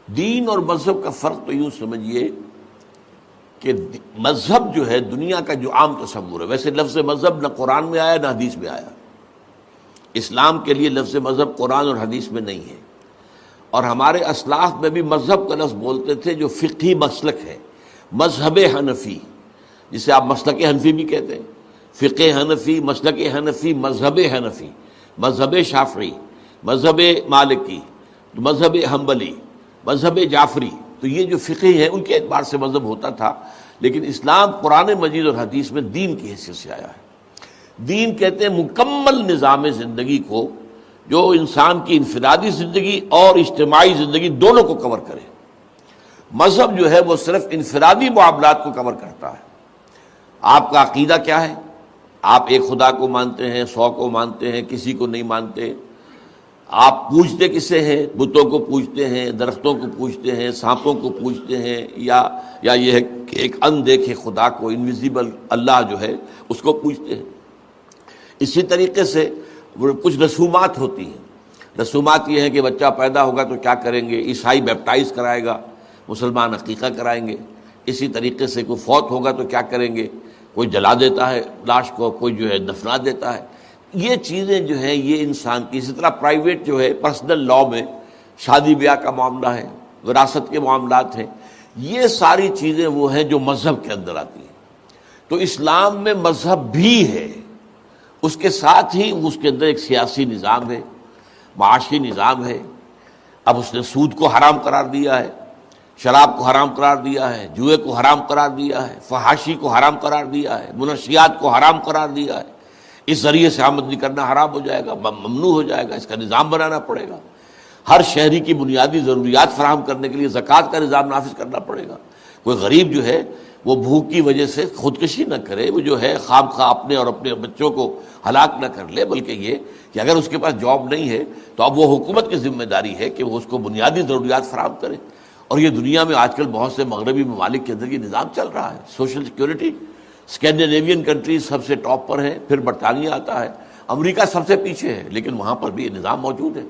دین اور مذہب کا فرق تو یوں سمجھیے کہ مذہب جو ہے دنیا کا جو عام تصور ہے، ویسے لفظ مذہب نہ قرآن میں آیا نہ حدیث میں آیا، اسلام کے لیے لفظ مذہب قرآن اور حدیث میں نہیں ہے، اور ہمارے اسلاف میں بھی مذہب کا لفظ بولتے تھے جو فقہی مسلک ہے، مذہب حنفی، جسے آپ مسلک حنفی بھی کہتے ہیں، فقہ حنفی، مسلک حنفی، مذہب حنفی، مذہب شافعی، مذہب مالکی، مذہب حنبلی، مذہب جعفری، تو یہ جو فقہ ہیں ان کے اعتبار سے مذہب ہوتا تھا، لیکن اسلام قرآن مجید اور حدیث میں دین کی حیثیت سے آیا ہے۔ دین کہتے ہیں مکمل نظام زندگی کو جو انسان کی انفرادی زندگی اور اجتماعی زندگی دونوں کو کور کرے۔ مذہب جو ہے وہ صرف انفرادی معاملات کو کور کرتا ہے۔ آپ کا عقیدہ کیا ہے؟ آپ ایک خدا کو مانتے ہیں، 100 کو مانتے ہیں، کسی کو نہیں مانتے؟ آپ پوجتے کسے ہیں؟ بتوں کو پوجتے ہیں، درختوں کو پوجتے ہیں، سانپوں کو پوجتے ہیں، یا یہ ہے کہ ایک اندیکھے خدا کو، انویزیبل اللہ جو ہے اس کو پوجتے ہیں۔ اسی طریقے سے کچھ رسومات ہوتی ہیں۔ رسومات یہ ہے کہ بچہ پیدا ہوگا تو کیا کریں گے، عیسائی بیپٹائز کرائے گا، مسلمان عقیقہ کرائیں گے۔ اسی طریقے سے کوئی فوت ہوگا تو کیا کریں گے، کوئی جلا دیتا ہے لاش کو، کوئی جو ہے دفنا دیتا ہے۔ یہ چیزیں جو ہیں یہ انسان کی، اسی طرح پرائیویٹ جو ہے پرسنل لاء میں شادی بیاہ کا معاملہ ہے، وراثت کے معاملات ہیں، یہ ساری چیزیں وہ ہیں جو مذہب کے اندر آتی ہیں۔ تو اسلام میں مذہب بھی ہے، اس کے ساتھ ہی اس کے اندر ایک سیاسی نظام ہے، معاشی نظام ہے۔ اب اس نے سود کو حرام قرار دیا ہے، شراب کو حرام قرار دیا ہے، جوئے کو حرام قرار دیا ہے، فحاشی کو حرام قرار دیا ہے، منشیات کو حرام قرار دیا ہے۔ اس ذریعے سے آمدنی کرنا حرام ہو جائے گا، ممنوع ہو جائے گا، اس کا نظام بنانا پڑے گا۔ ہر شہری کی بنیادی ضروریات فراہم کرنے کے لیے زکوٰۃ کا نظام نافذ کرنا پڑے گا۔ کوئی غریب جو ہے وہ بھوک کی وجہ سے خودکشی نہ کرے، وہ جو ہے خام خواہ اپنے اور اپنے بچوں کو ہلاک نہ کر لے، بلکہ یہ کہ اگر اس کے پاس جاب نہیں ہے تو اب وہ حکومت کی ذمہ داری ہے کہ وہ اس کو بنیادی ضروریات فراہم کرے۔ اور یہ دنیا میں آج کل بہت سے مغربی ممالک کے اندر یہ نظام چل رہا ہے، سوشل سیکورٹی۔ اسکینڈینیوین کنٹریز سب سے ٹاپ پر ہیں، پھر برطانیہ آتا ہے، امریکہ سب سے پیچھے ہے، لیکن وہاں پر بھی یہ نظام موجود ہے۔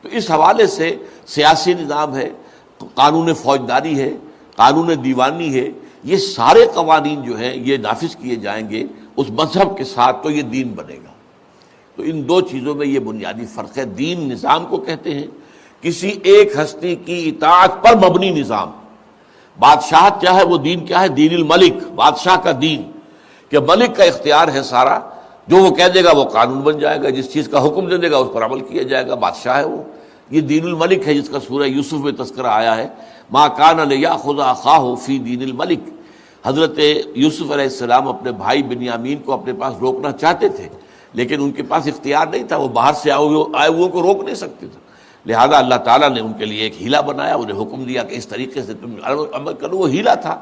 تو اس حوالے سے سیاسی نظام ہے، قانون فوجداری ہے، قانون دیوانی ہے، یہ سارے قوانین جو ہیں یہ نافذ کیے جائیں گے اس مذہب کے ساتھ، تو یہ دین بنے گا۔ تو ان دو چیزوں میں یہ بنیادی فرق ہے۔ دین نظام کو کہتے ہیں کسی ایک ہستی کی اطاعت پر مبنی نظام۔ بادشاہت کیا ہے؟ وہ دین کیا ہے؟ دین الملک، بادشاہ کا دین، کہ ملک کا اختیار ہے سارا، جو وہ کہہ دے گا وہ قانون بن جائے گا، جس چیز کا حکم دے دے گا اس پر عمل کیا جائے گا، بادشاہ ہے وہ۔ یہ دین الملک ہے جس کا سورہ یوسف میں تذکرہ آیا ہے، ما کان لیأخذ اخاہ فی دین الملک۔ حضرت یوسف علیہ السلام اپنے بھائی بنیامین کو اپنے پاس روکنا چاہتے تھے، لیکن ان کے پاس اختیار نہیں تھا، وہ باہر سے آئے ہوئے کو روک نہیں سکتے تھے، لہذا اللہ تعالیٰ نے ان کے لیے ایک ہیلا بنایا، انہیں حکم دیا کہ اس طریقے سے تم عمل کرو۔ وہ ہیلا تھا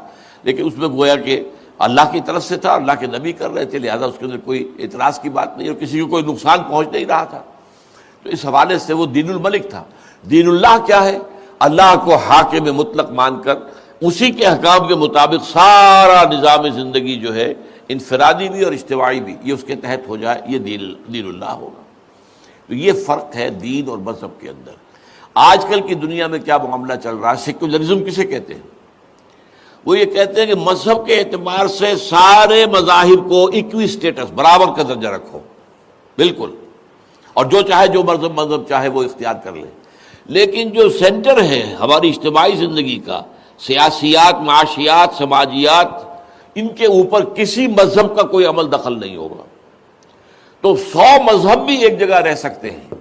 لیکن اس میں گویا کہ اللہ کی طرف سے تھا، اللہ کے نبی کر رہے تھے، لہذا اس کے اندر کوئی اعتراض کی بات نہیں اور کسی کو کوئی نقصان پہنچ نہیں رہا تھا۔ تو اس حوالے سے وہ دین الملک تھا۔ دین اللہ کیا ہے؟ اللہ کو حاکم مطلق مان کر اسی کے احکام کے مطابق سارا نظام زندگی جو ہے انفرادی بھی اور اجتماعی بھی یہ اس کے تحت ہو جائے، یہ دین اللہ ہوگا۔ تو یہ فرق ہے دین اور مذہب کے اندر۔ آج کل کی دنیا میں کیا معاملہ چل رہا ہے؟ سیکولرزم کسے کہتے ہیں؟ وہ یہ کہتے ہیں کہ مذہب کے اعتبار سے سارے مذاہب کو ایکوی سٹیٹس، برابر کا درجہ رکھو، بالکل، اور جو چاہے جو مذہب چاہے وہ اختیار کر لے۔ لیکن جو سینٹر ہے ہماری اجتماعی زندگی کا، سیاسیات، معاشیات، سماجیات، ان کے اوپر کسی مذہب کا کوئی عمل دخل نہیں ہوگا۔ تو 100 مذہب بھی ایک جگہ رہ سکتے ہیں،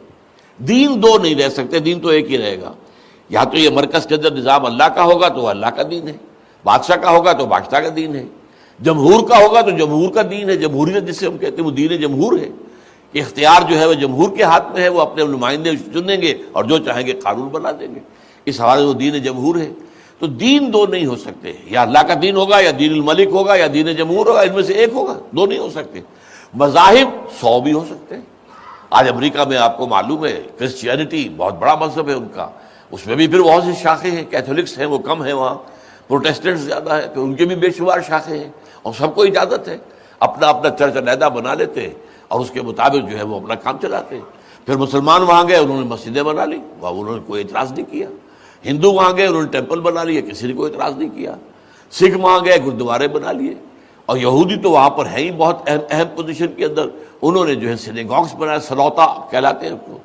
دین دو نہیں رہ سکتے، دین تو ایک ہی رہے گا۔ یا تو یہ مرکز کے اندر نظام اللہ کا ہوگا تو اللہ کا دین ہے، بادشاہ کا ہوگا تو بادشاہ کا دین ہے، جمہور کا ہوگا تو جمہور کا دین ہے، جمہوریت جسے ہم کہتے ہیں وہ دین جمہور ہے، کہ اختیار جو ہے وہ جمہور کے ہاتھ میں ہے، وہ اپنے نمائندے چنیں گے اور جو چاہیں گے قانون بنا دیں گے، اس حوالے سے وہ دین جمہور ہے۔ تو دین دو نہیں ہو سکتے، یا اللہ کا دین ہوگا یا دین الملک ہوگا یا دین جمہور ہوگا، ان میں سے ایک ہوگا، دو نہیں ہو سکتے۔ مذاہب 100 بھی ہو سکتے ہیں۔ آج امریکہ میں آپ کو معلوم ہے کرسچینٹی بہت بڑا مذہب ہے ان کا، اس میں بھی پھر بہت سی شاخیں ہیں، کیتھولکس ہیں وہ کم ہیں وہاں، پروٹیسٹنٹس زیادہ ہیں، پھر ان کے بھی بے شمار شاخیں ہیں، اور سب کو اجازت ہے، اپنا اپنا چرچ علیحدہ بنا لیتے ہیں اور اس کے مطابق جو ہے وہ اپنا کام چلاتے ہیں۔ پھر مسلمان وہاں گئے، انہوں نے مسجدیں بنا لی، وہاں انہوں نے کوئی اعتراض نہیں کیا۔ ہندو وہاں گئے انہوں نے ٹیمپل بنا لیے، کسی نے کوئی اعتراض نہیں کیا. سکھ وہاں گئے گردوارے بنا لیے. اور یہودی تو وہاں پر ہیں ہی بہت اہم پوزیشن کے اندر، انہوں نے جو ہے سینیگاگس بنائے، سلوتا کہلاتے ہیں ان کو.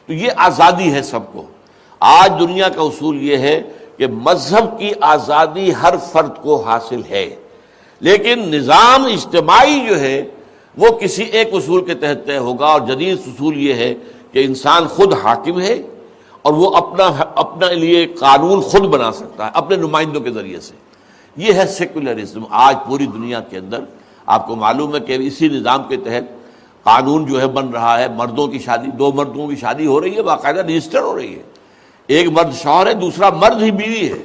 تو یہ آزادی ہے سب کو. آج دنیا کا اصول یہ ہے کہ مذہب کی آزادی ہر فرد کو حاصل ہے، لیکن نظام اجتماعی جو ہے وہ کسی ایک اصول کے تحت طے ہوگا. اور جدید اصول یہ ہے کہ انسان خود حاکم ہے اور وہ اپنے لیے قانون خود بنا سکتا ہے اپنے نمائندوں کے ذریعے سے. یہ ہے سیکولرزم. آج پوری دنیا کے اندر آپ کو معلوم ہے کہ اسی نظام کے تحت قانون جو ہے بن رہا ہے. مردوں کی شادی، دو مردوں کی شادی ہو رہی ہے، باقاعدہ رجسٹر ہو رہی ہے. ایک مرد شوہر ہے، دوسرا مرد ہی بیوی ہے.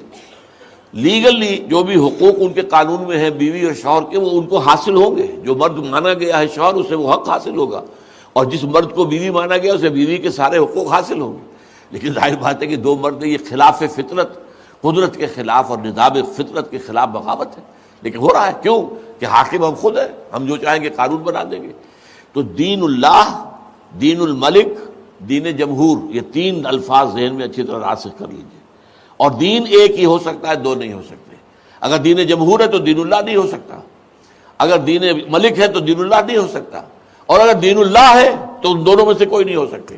لیگلی جو بھی حقوق ان کے قانون میں ہیں بیوی اور شوہر کے، وہ ان کو حاصل ہوں گے. جو مرد مانا گیا ہے شوہر، اسے وہ حق حاصل ہوگا، اور جس مرد کو بیوی مانا گیا اسے بیوی کے سارے حقوق حاصل ہوں گے. لیکن ظاہر بات ہے کہ دو مرد، یہ خلاف فطرت، قدرت کے خلاف اور نظام فطرت کے خلاف بغاوت ہے. لیکن ہو رہا ہے کیوں؟ کہ حاکم ہم خود ہیں، ہم جو چاہیں گے قانون بنا دیں گے. تو دین اللہ، دین الملک، دین جمہور، یہ تین الفاظ ذہن میں اچھی طرح راسخ کر لیجیے. اور دین ایک ہی ہو سکتا ہے، دو نہیں ہو سکتے. اگر دین جمہور ہے تو دین اللہ نہیں ہو سکتا، اگر دین ملک ہے تو دین اللہ نہیں ہو سکتا، اور اگر دین اللہ ہے تو ان دونوں میں سے کوئی نہیں ہو سکتے.